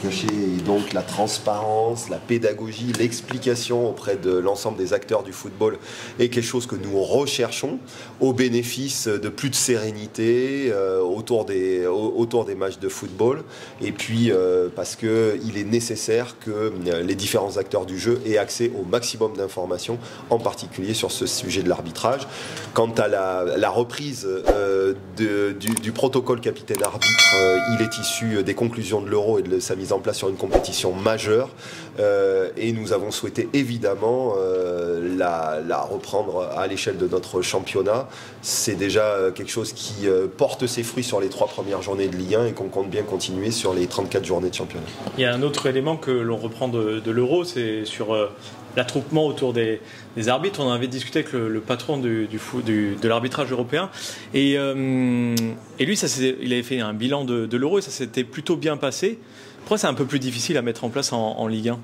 cacher. Et donc la transparence, la pédagogie, l'explication auprès de l'ensemble des acteurs du football est quelque chose que nous recherchons au bénéfice de plus de sérénité autour des matchs de football. Et puis parce qu'il est nécessaire que les différents acteurs du jeu aient accès au maximum d'informations, en particulier sur ce sujet de l'arbitrage. Quant à la reprise du protocole capitaine-arbitre, il est issu des conclusions de l'Euro et de sa mise en place sur une compétition majeure. Et nous avons souhaité évidemment la reprendre à l'échelle de notre championnat. C'est déjà quelque chose qui porte ses fruits sur les 3 premières journées de Ligue 1 et qu'on compte bien continuer sur les 34 journées de championnat. Il y a un autre élément que l'on reprend de l'Euro, c'est sur l'attroupement autour des arbitres. On en avait discuté avec le patron de l'arbitrage européen et lui, il avait fait un bilan de l'Euro et ça s'était plutôt bien passé. Pourquoi c'est un peu plus difficile à mettre en place en Ligue 1 ?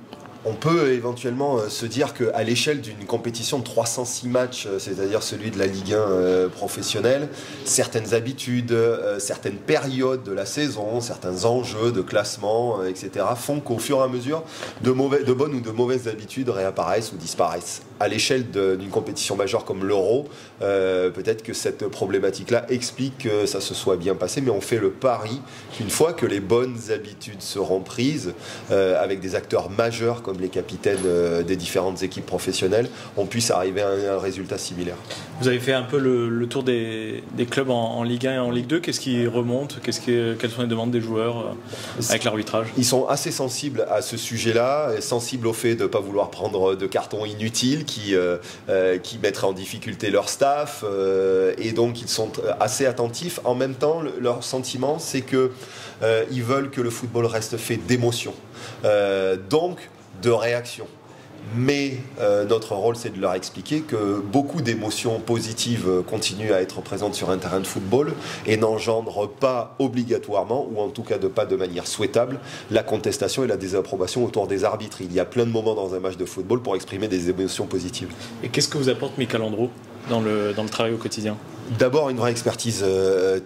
On peut éventuellement se dire qu'à l'échelle d'une compétition de 306 matchs, c'est-à-dire celui de la Ligue 1 professionnelle, certaines habitudes, certaines périodes de la saison, certains enjeux de classement, etc. font qu'au fur et à mesure, de bonnes ou de mauvaises habitudes réapparaissent ou disparaissent. À l'échelle d'une compétition majeure comme l'Euro, peut-être que cette problématique-là explique que ça se soit bien passé, mais on fait le pari qu'une fois que les bonnes habitudes seront prises, avec des acteurs majeurs comme les capitaines des différentes équipes professionnelles, on puisse arriver à un résultat similaire. Vous avez fait un peu le tour des clubs en Ligue 1 et en Ligue 2. Qu'est-ce qui remonte ? Quelles sont les demandes des joueurs avec l'arbitrage ? Ils sont assez sensibles à ce sujet-là, sensibles au fait de ne pas vouloir prendre de cartons inutiles qui mettraient en difficulté leur staff, et donc ils sont assez attentifs. En même temps, leur sentiment, c'est qu'ils veulent que le football reste fait d'émotion, donc de réaction. Mais notre rôle, c'est de leur expliquer que beaucoup d'émotions positives continuent à être présentes sur un terrain de football et n'engendrent pas obligatoirement, ou en tout cas pas de manière souhaitable, la contestation et la désapprobation autour des arbitres. Il y a plein de moments dans un match de football pour exprimer des émotions positives. Et qu'est-ce que vous apporte Michael Landreau dans le travail au quotidien ? D'abord, une vraie expertise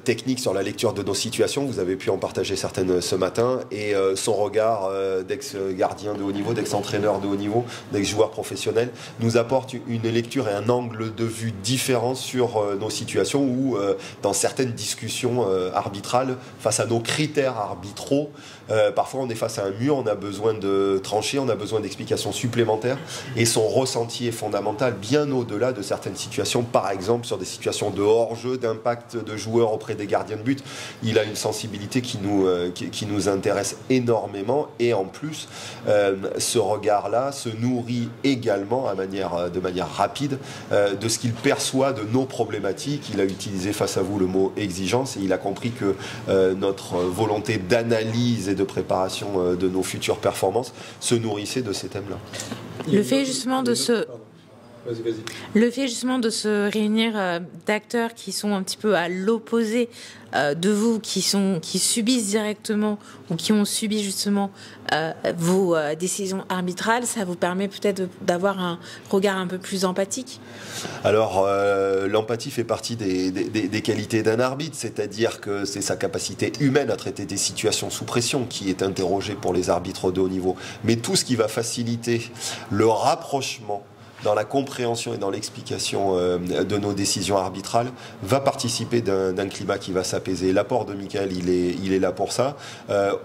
technique sur la lecture de nos situations. Vous avez pu en partager certaines ce matin. Et son regard d'ex-gardien de haut niveau, d'ex-entraîneur de haut niveau, d'ex-joueur professionnel, nous apporte une lecture et un angle de vue différent sur nos situations où, dans certaines discussions arbitrales, face à nos critères arbitraux, parfois on est face à un mur, on a besoin de trancher, on a besoin d'explications supplémentaires. Et son ressenti est fondamental, bien au-delà de certaines situations, par exemple sur des situations de hors-jeu, d'impact de joueurs auprès des gardiens de but. Il a une sensibilité qui nous intéresse énormément, et en plus ce regard-là se nourrit également de manière rapide de ce qu'il perçoit de nos problématiques. Il a utilisé face à vous le mot exigence, et il a compris que notre volonté d'analyse et de préparation de nos futures performances se nourrissait de ces thèmes-là. Le fait justement de se... Le fait justement de se réunir d'acteurs qui sont un petit peu à l'opposé de vous, qui subissent directement ou qui ont subi justement vos décisions arbitrales, ça vous permet peut-être d'avoir un regard un peu plus empathique ? Alors, l'empathie fait partie des qualités d'un arbitre, c'est-à-dire que c'est sa capacité humaine à traiter des situations sous pression qui est interrogée pour les arbitres de haut niveau. Mais tout ce qui va faciliter le rapprochement dans la compréhension et dans l'explication de nos décisions arbitrales, va participer d'un climat qui va s'apaiser. L'apport de Michael, il est là pour ça.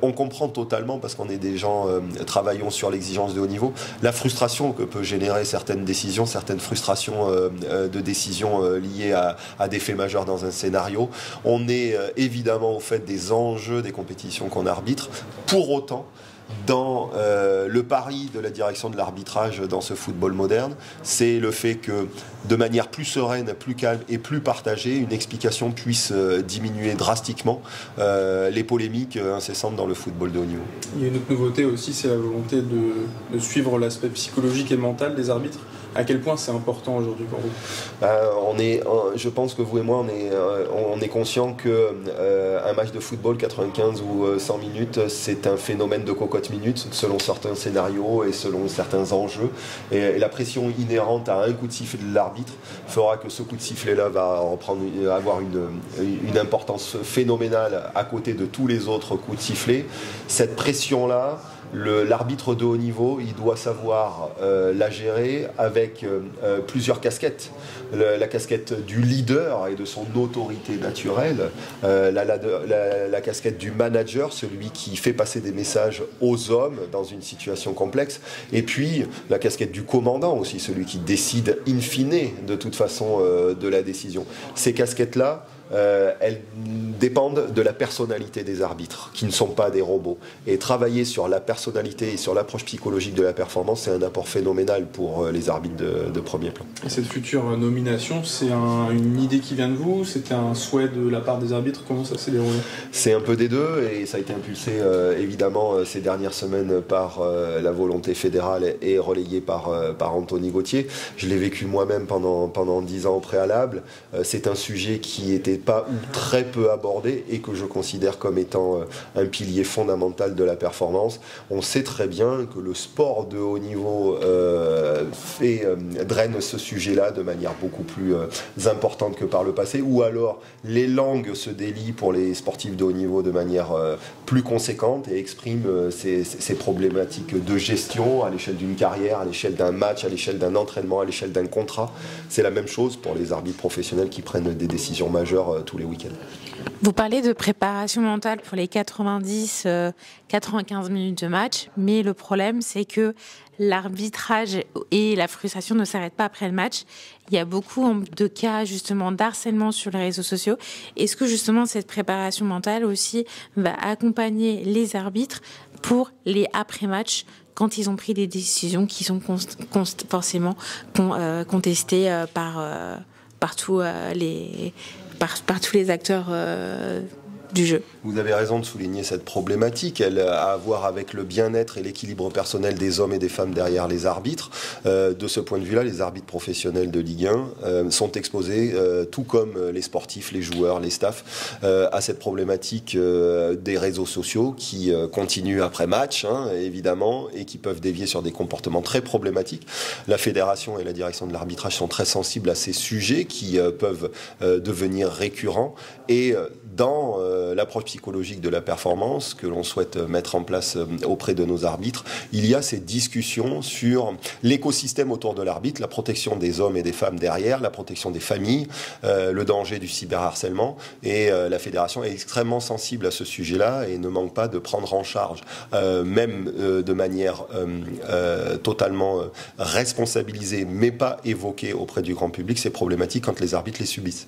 On comprend totalement, parce qu'on est des gens travaillons sur l'exigence de haut niveau, la frustration que peut générer certaines décisions, certaines frustrations de décisions liées à des faits majeurs dans un scénario. On est évidemment au fait des enjeux des compétitions qu'on arbitre. Pour autant, dans le pari de la direction de l'arbitrage dans ce football moderne, c'est le fait que de manière plus sereine, plus calme et plus partagée, une explication puisse diminuer drastiquement les polémiques incessantes dans le football de haut niveau. Il y a une autre nouveauté aussi, c'est la volonté de suivre l'aspect psychologique et mental des arbitres. À quel point c'est important aujourd'hui pour vous ? Je pense que vous et moi, on est conscient que un match de football, 95 ou 100 minutes, c'est un phénomène de cocotte minute selon certains scénarios et selon certains enjeux. Et la pression inhérente à un coup de sifflet de l'arbitre fera que ce coup de sifflet-là va avoir une importance phénoménale à côté de tous les autres coups de sifflet. Cette pression-là, l'arbitre de haut niveau, il doit savoir la gérer avec plusieurs casquettes. La casquette du leader et de son autorité naturelle, la casquette du manager, celui qui fait passer des messages aux hommes dans une situation complexe, et puis la casquette du commandant aussi, celui qui décide in fine de toute façon de la décision. Ces casquettes-là, elles dépendent de la personnalité des arbitres, qui ne sont pas des robots. Et travailler sur la personnalité et sur l'approche psychologique de la performance, c'est un apport phénoménal pour les arbitres de premier plan. Et cette future nomination, c'est une idée qui vient de vous ? C'était un souhait de la part des arbitres ? Comment ça s'est déroulé ? C'est un peu des deux, et ça a été impulsé évidemment ces dernières semaines par la volonté fédérale et relayée par Anthony Gauthier. Je l'ai vécu moi-même pendant 10 ans au préalable. C'est un sujet qui était pas ou très peu abordé et que je considère comme étant un pilier fondamental de la performance. On sait très bien que le sport de haut niveau draine ce sujet-là de manière beaucoup plus importante que par le passé, ou alors les langues se délient pour les sportifs de haut niveau de manière plus conséquente et expriment ces problématiques de gestion à l'échelle d'une carrière, à l'échelle d'un match, à l'échelle d'un entraînement, à l'échelle d'un contrat. C'est la même chose pour les arbitres professionnels qui prennent des décisions majeures tous les week-ends. Vous parlez de préparation mentale pour les 90-95 minutes de match, mais le problème, c'est que l'arbitrage et la frustration ne s'arrêtent pas après le match. Il y a beaucoup de cas justement d'harcèlement sur les réseaux sociaux. Est-ce que justement cette préparation mentale aussi va accompagner les arbitres pour les après-match quand ils ont pris des décisions qui sont forcément contestées par tous les acteurs du jeu. Vous avez raison de souligner cette problématique. Elle a à voir avec le bien-être et l'équilibre personnel des hommes et des femmes derrière les arbitres. De ce point de vue-là, les arbitres professionnels de Ligue 1 sont exposés, tout comme les sportifs, les joueurs, les staffs, à cette problématique des réseaux sociaux qui continuent après match, évidemment, et qui peuvent dévier sur des comportements très problématiques. La fédération et la direction de l'arbitrage sont très sensibles à ces sujets qui peuvent devenir récurrents, et dans l'approche psychologique de la performance que l'on souhaite mettre en place auprès de nos arbitres, il y a ces discussions sur l'écosystème autour de l'arbitre, la protection des hommes et des femmes derrière, la protection des familles, le danger du cyberharcèlement, et la fédération est extrêmement sensible à ce sujet-là et ne manque pas de prendre en charge, même de manière totalement responsabilisée, mais pas évoquée auprès du grand public, ces problématiques quand les arbitres les subissent.